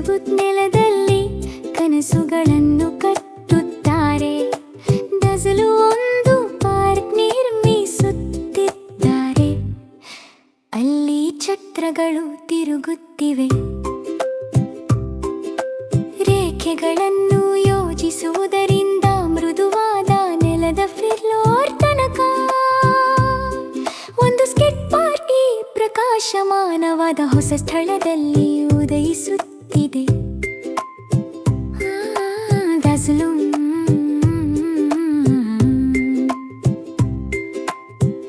ಮಜಬೂತ್ ನೆಲದಲ್ಲಿ ಕನಸುಗಳನ್ನು ಕಟ್ಟುತ್ತಾರೆ. ಡಜಲು ಒಂದು ಪಾರ್ಕ್ ನಿರ್ಮಿಸುತ್ತಿದ್ದಾರೆ. ಅಲ್ಲಿ ಚಕ್ರಗಳು ತಿರುಗುತ್ತಿವೆ. ರೇಖೆಗಳನ್ನು ಯೋಜಿಸುವುದರಿಂದ ಮೃದುವಾದ ನೆಲದ ಫ್ಲೋರ್ ತನಕ ಒಂದು ಸ್ಕೇಟ್ ಪಾರ್ಕ್ ಈ ಪ್ರಕಾಶಮಾನವಾದ ಹೊಸ ಸ್ಥಳದಲ್ಲಿ ಉದಯಿಸುತ್ತಿದೆ.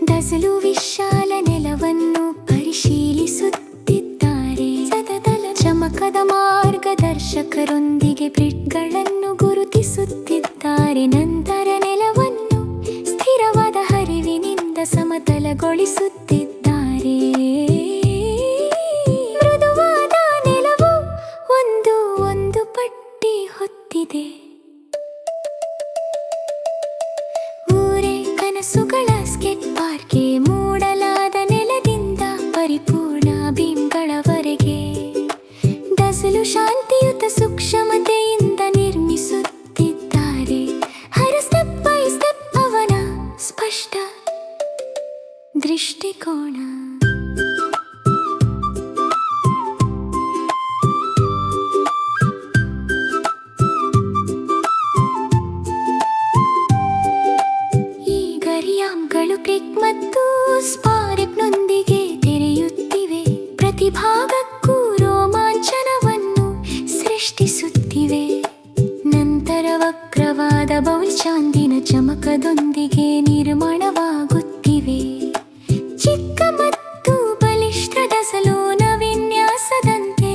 ಡಜಲು ವಿಶಾಲ ನೆಲವನ್ನು ಪರಿಶೀಲಿಸುತ್ತಿದ್ದಾರೆ. ಸದತಲ ಚಮಕದ ಮಾರ್ಗದರ್ಶಕರೊಂದಿಗೆ ಬ್ರಿಡ್ಗಳನ್ನು ಗುರುತಿಸುತ್ತಿದ್ದಾರೆ. ನಂತರ ನೆಲವನ್ನು ಸ್ಥಿರವಾದ ಹರಿವಿನಿಂದ ಸಮತಲಗೊಳಿಸುತ್ತಿದ್ದಾರೆ. ಮೃದುವಾದ ನೆಲವು ಒಂದು ಪಟ್ಟಿ ಹೊತ್ತಿದೆ. ಊರೇ ಕನಸುಗಳ ಸ್ಕೇಟ್ ಪಾರ್ಕ್ಗೆ ಮೂಡಲಾದ ನೆಲದಿಂದ ಪರಿಪೂರ್ಣ ಬೀಮ್ಗಳವರೆಗೆ ಡಜಲು ಶಾಂತಿಯುತ ಸೂಕ್ಷ್ಮತೆಯಿಂದ ನಿರ್ಮಿಸುತ್ತಿದ್ದಾರೆ. ಹರ ಸ್ಟೆಪ್ ಬೈ ಸ್ಟೆಪ್ ಅವನ ಸ್ಪಷ್ಟ ದೃಷ್ಟಿಕೋನ. ಈಗ ರ್ಯಾಂಪ್ಗಳು ಕ್ಲಿಕ್ ಮತ್ತು ಸ್ಪಾರ್ಕ್ನೊಂದಿಗೆ ತೆರೆಯುತ್ತಿವೆ. ಪ್ರತಿ ಭಾಗಕ್ಕೂ ರೋಮಾಂಚನವನ್ನು ಸೃಷ್ಟಿಸುತ್ತಿವೆ. ನಂತರ ವಕ್ರವಾದ ಬೌಲ್ ಚಾಂದಿನ ಚಮಕದೊಂದಿಗೆ ನಿರ್ಮಾಣವಾಗುತ್ತಿವೆ. ಚಿಕ್ಕ ಮತ್ತು ಬಲಿಷ್ಠ ಡಜಲುನ ವಿನ್ಯಾಸದಂತೆ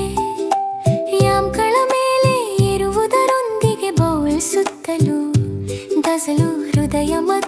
ರ್ಯಾಂಪ್ಗಳ ಮೇಲೆ ಏರುವುದರೊಂದಿಗೆ ಬೌಲ್ ಸುತ್ತಲೂ ಡಜಲು ಹೃದಯ ಮತ್ತು